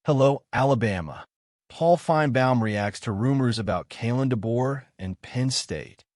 Hello, Alabama. Paul Finebaum reacts to rumors about DeBoer and Penn State.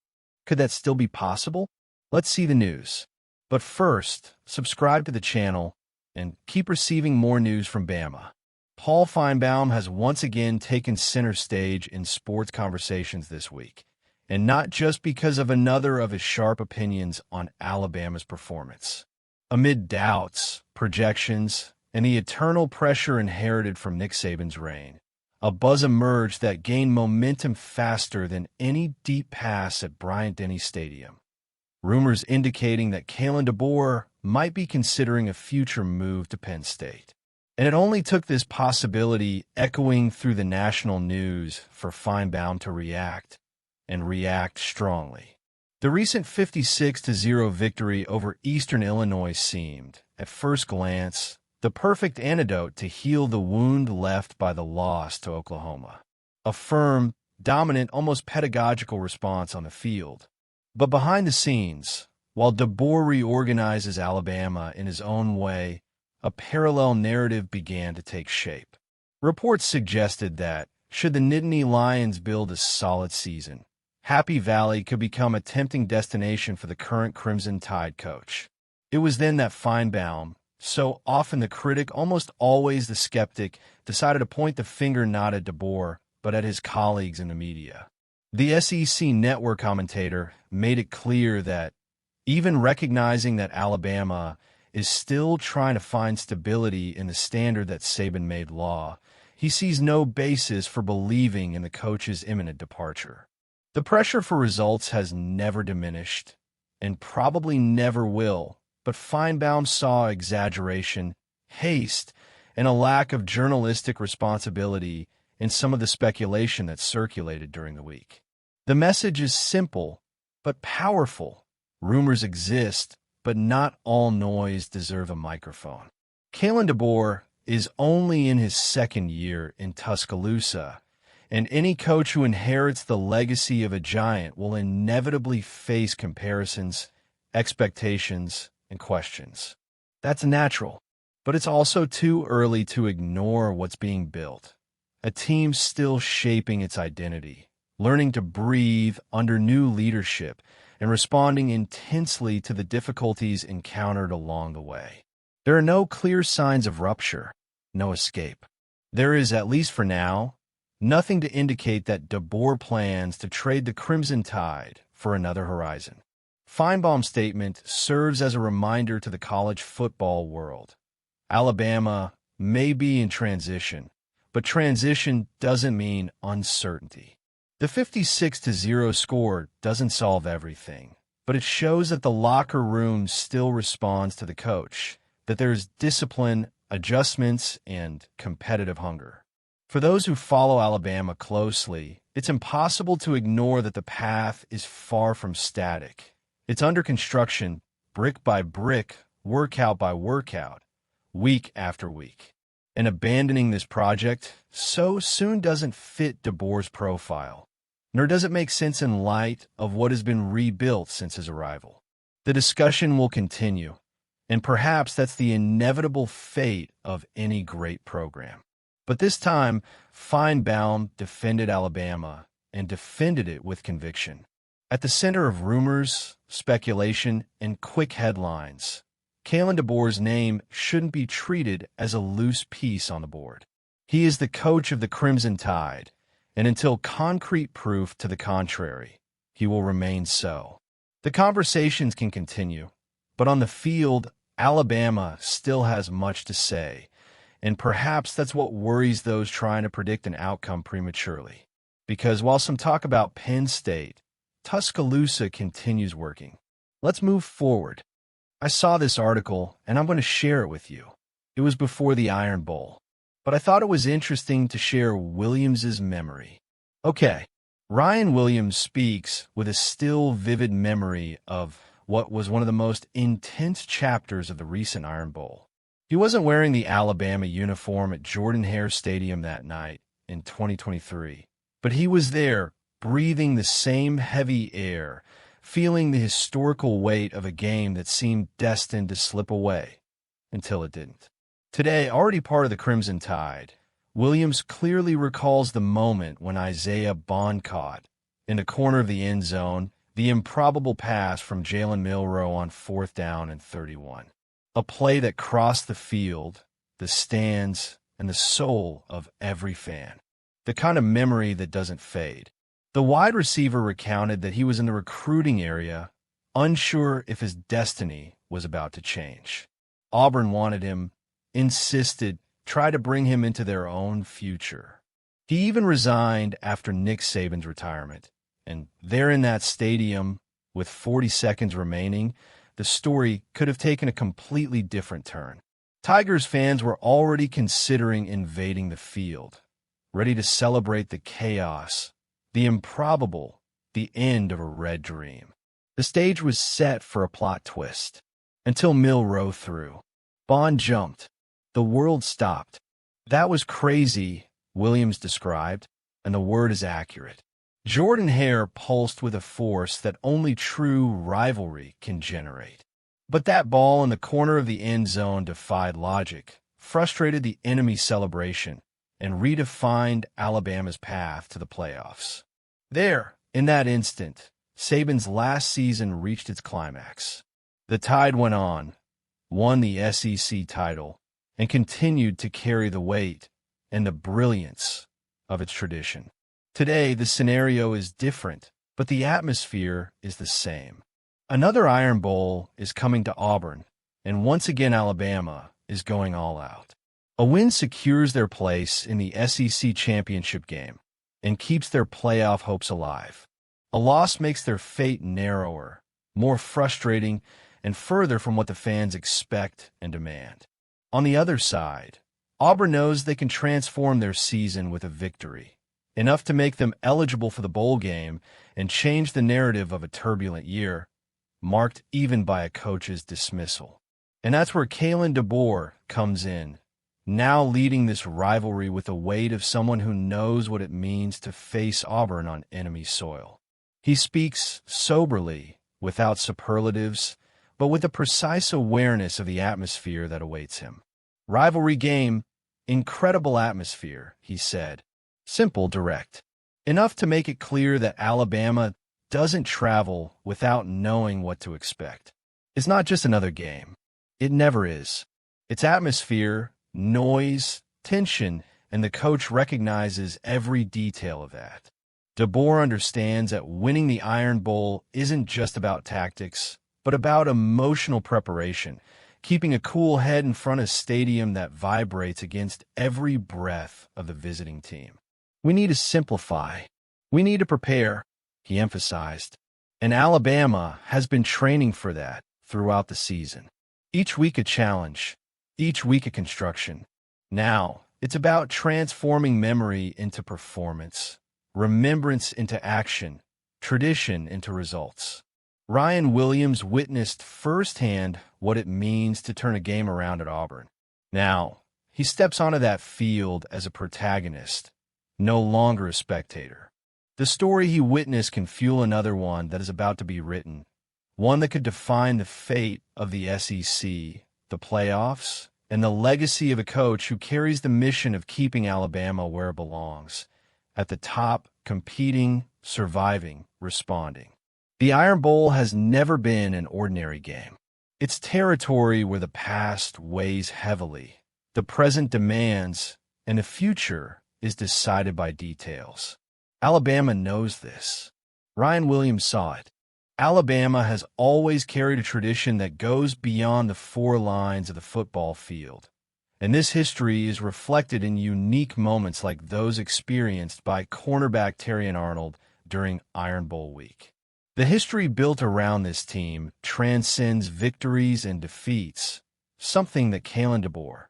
Could that still be possible? Let's see the news. But first, subscribe to the channel and keep receiving more news from Bama. Paul Finebaum has once again taken center stage in sports conversations this week, and not just because of another of his sharp opinions on Alabama's performance. Amid doubts, projections, and the eternal pressure inherited from Nick Saban's reign, a buzz emerged that gained momentum faster than any deep pass at Bryant-Denny Stadium. Rumors indicating that DeBoer might be considering a future move to Penn State. And it only took this possibility echoing through the national news for Finebaum to react, and react strongly. The recent 56-0 victory over Eastern Illinois seemed, at first glance, the perfect antidote to heal the wound left by the loss to Oklahoma. A firm, dominant, almost pedagogical response on the field. But behind the scenes, while DeBoer reorganizes Alabama in his own way, a parallel narrative began to take shape. Reports suggested that, should the Nittany Lions build a solid season, Happy Valley could become a tempting destination for the current Crimson Tide coach. It was then that Finebaum, so often the critic, almost always the skeptic, decided to point the finger not at DeBoer, but at his colleagues in the media. The SEC network commentator made it clear that, even recognizing that Alabama is still trying to find stability in the standard that Saban made law, he sees no basis for believing in the coach's imminent departure. The pressure for results has never diminished, and probably never will, but Finebaum saw exaggeration, haste, and a lack of journalistic responsibility in some of the speculation that circulated during the week. The message is simple, but powerful. Rumors exist, but not all noise deserves a microphone. DeBoer is only in his second year in Tuscaloosa, and any coach who inherits the legacy of a giant will inevitably face comparisons, expectations, and questions. That's natural, but it's also too early to ignore what's being built. A team still shaping its identity, learning to breathe under new leadership, and responding intensely to the difficulties encountered along the way. There are no clear signs of rupture, no escape. There is, at least for now, nothing to indicate that DeBoer plans to trade the Crimson Tide for another horizon. Finebaum's statement serves as a reminder to the college football world. Alabama may be in transition, but transition doesn't mean uncertainty. The 56-0 score doesn't solve everything, but it shows that the locker room still responds to the coach, that there's discipline, adjustments, and competitive hunger. For those who follow Alabama closely, it's impossible to ignore that the path is far from static. It's under construction, brick by brick, workout by workout, week after week. And abandoning this project so soon doesn't fit DeBoer's profile, nor does it make sense in light of what has been rebuilt since his arrival. The discussion will continue, and perhaps that's the inevitable fate of any great program. But this time, Finebaum defended Alabama, and defended it with conviction. At the center of rumors, speculation, and quick headlines, DeBoer's name shouldn't be treated as a loose piece on the board. He is the coach of the Crimson Tide, and until concrete proof to the contrary, he will remain so. The conversations can continue, but on the field, Alabama still has much to say, and perhaps that's what worries those trying to predict an outcome prematurely. Because while some talk about Penn State, Tuscaloosa continues working. Let's move forward. I saw this article, and I'm going to share it with you. It was before the Iron Bowl, but I thought it was interesting to share Williams' memory. Okay, Ryan Williams speaks with a still vivid memory of what was one of the most intense chapters of the recent Iron Bowl. He wasn't wearing the Alabama uniform at Jordan-Hare Stadium that night in 2023, but he was there, breathing the same heavy air, feeling the historical weight of a game that seemed destined to slip away, until it didn't. Today, already part of the Crimson Tide, Williams clearly recalls the moment when Isaiah Bond caught, in the corner of the end zone, the improbable pass from Jalen Milroe on 4th down and 31. A play that crossed the field, the stands, and the soul of every fan. The kind of memory that doesn't fade. The wide receiver recounted that he was in the recruiting area, unsure if his destiny was about to change. Auburn wanted him, insisted, tried to bring him into their own future. He even resigned after Nick Saban's retirement. And there in that stadium, with 40 seconds remaining, the story could have taken a completely different turn. Tigers fans were already considering invading the field, ready to celebrate the chaos, the improbable, the end of a red dream. The stage was set for a plot twist, until Milroe threw. Bond jumped. The world stopped. That was crazy, Williams described, and the word is accurate. Jordan Hare pulsed with a force that only true rivalry can generate. But that ball in the corner of the end zone defied logic, frustrated the enemy celebration, and redefined Alabama's path to the playoffs. There, in that instant, Saban's last season reached its climax. The Tide went on, won the SEC title, and continued to carry the weight and the brilliance of its tradition. Today, the scenario is different, but the atmosphere is the same. Another Iron Bowl is coming to Auburn, and once again Alabama is going all out. A win secures their place in the SEC championship game and keeps their playoff hopes alive. A loss makes their fate narrower, more frustrating, and further from what the fans expect and demand. On the other side, Auburn knows they can transform their season with a victory, enough to make them eligible for the bowl game and change the narrative of a turbulent year, marked even by a coach's dismissal. And that's where DeBoer comes in, now leading this rivalry with the weight of someone who knows what it means to face Auburn on enemy soil. He speaks soberly, without superlatives, but with a precise awareness of the atmosphere that awaits him. Rivalry game, incredible atmosphere, he said. Simple, direct. Enough to make it clear that Alabama doesn't travel without knowing what to expect. It's not just another game. It never is. It's atmosphere, noise, tension, and the coach recognizes every detail of that. DeBoer understands that winning the Iron Bowl isn't just about tactics, but about emotional preparation, keeping a cool head in front of a stadium that vibrates against every breath of the visiting team. We need to simplify. We need to prepare, he emphasized. And Alabama has been training for that throughout the season. Each week a challenge, each week a construction. Now, it's about transforming memory into performance, remembrance into action, tradition into results. Ryan Williams witnessed firsthand what it means to turn a game around at Auburn. Now, he steps onto that field as a protagonist, no longer a spectator. The story he witnessed can fuel another one that is about to be written, one that could define the fate of the SEC, the playoffs, and the legacy of a coach who carries the mission of keeping Alabama where it belongs, at the top, competing, surviving, responding. The Iron Bowl has never been an ordinary game. It's territory where the past weighs heavily, the present demands, and the future is decided by details. Alabama knows this. Ryan Williams saw it. Alabama has always carried a tradition that goes beyond the four lines of the football field, and this history is reflected in unique moments like those experienced by cornerback Terrion Arnold during Iron Bowl week. The history built around this team transcends victories and defeats, something that DeBoer,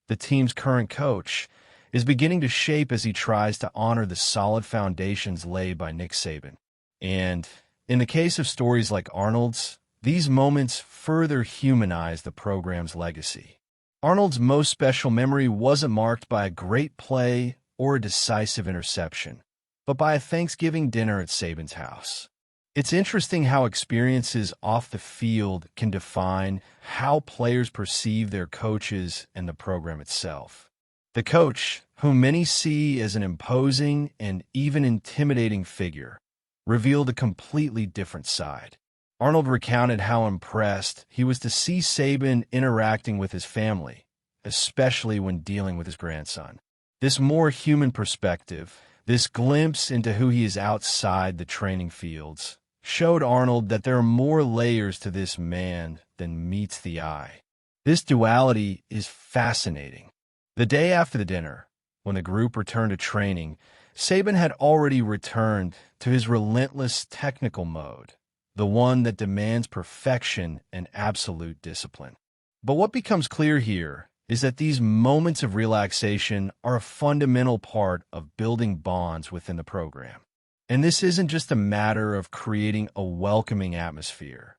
the team's current coach, is beginning to shape as he tries to honor the solid foundations laid by Nick Saban. And in the case of stories like Arnold's, these moments further humanize the program's legacy. Arnold's most special memory wasn't marked by a great play or a decisive interception, but by a Thanksgiving dinner at Saban's house. It's interesting how experiences off the field can define how players perceive their coaches and the program itself. The coach, whom many see as an imposing and even intimidating figure, revealed a completely different side. Arnold recounted how impressed he was to see Saban interacting with his family, especially when dealing with his grandson. This more human perspective, this glimpse into who he is outside the training fields, showed Arnold that there are more layers to this man than meets the eye. This duality is fascinating. The day after the dinner, when the group returned to training, Saban had already returned to his relentless technical mode, the one that demands perfection and absolute discipline. But what becomes clear here is that these moments of relaxation are a fundamental part of building bonds within the program. And this isn't just a matter of creating a welcoming atmosphere.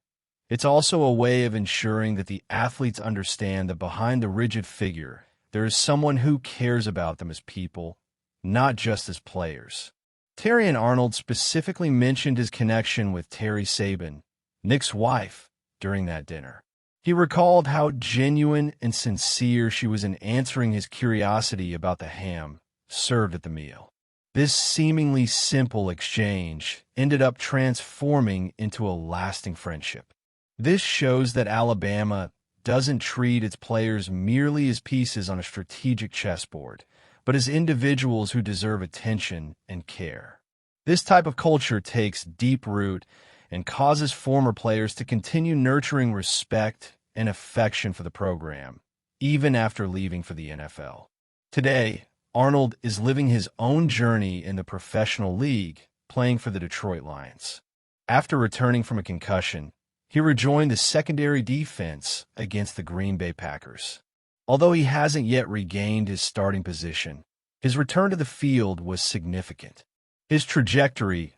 It's also a way of ensuring that the athletes understand that behind the rigid figure, there is someone who cares about them as people, not just as players. Terrion Arnold specifically mentioned his connection with Terry Saban, Nick's wife, during that dinner. He recalled how genuine and sincere she was in answering his curiosity about the ham served at the meal. This seemingly simple exchange ended up transforming into a lasting friendship. This shows that Alabama doesn't treat its players merely as pieces on a strategic chessboard, but as individuals who deserve attention and care. This type of culture takes deep root and causes former players to continue nurturing respect and affection for the program, even after leaving for the NFL. Today, Arnold is living his own journey in the professional league, playing for the Detroit Lions. After returning from a concussion, he rejoined the secondary defense against the Green Bay Packers. Although he hasn't yet regained his starting position, his return to the field was significant. His trajectory,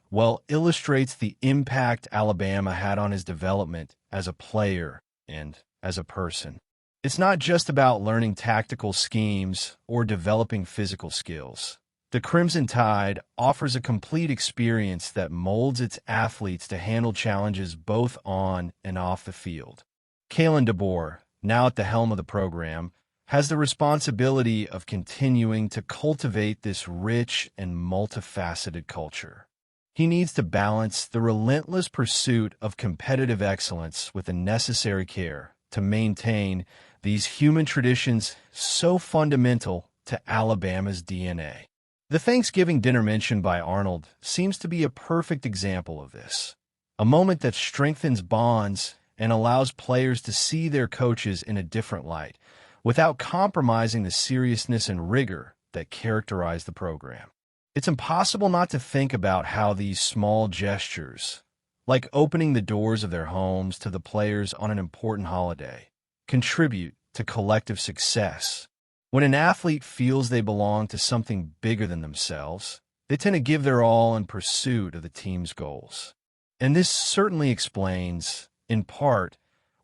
illustrates the impact Alabama had on his development as a player and as a person. It's not just about learning tactical schemes or developing physical skills. The Crimson Tide offers a complete experience that molds its athletes to handle challenges both on and off the field. Kalen DeBoer, now at the helm of the program, has the responsibility of continuing to cultivate this rich and multifaceted culture. He needs to balance the relentless pursuit of competitive excellence with the necessary care to maintain these human traditions so fundamental to Alabama's DNA. The Thanksgiving dinner mentioned by Arnold seems to be a perfect example of this, a moment that strengthens bonds and allows players to see their coaches in a different light, without compromising the seriousness and rigor that characterize the program. It's impossible not to think about how these small gestures, like opening the doors of their homes to the players on an important holiday, contribute to collective success. When an athlete feels they belong to something bigger than themselves, they tend to give their all in pursuit of the team's goals. And this certainly explains, in part,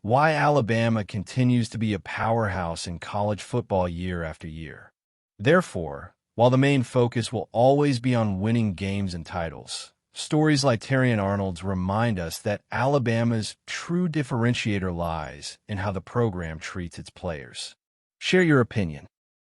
why Alabama continues to be a powerhouse in college football year after year. Therefore, while the main focus will always be on winning games and titles, stories like Terrion Arnold's remind us that Alabama's true differentiator lies in how the program treats its players. Share your opinion.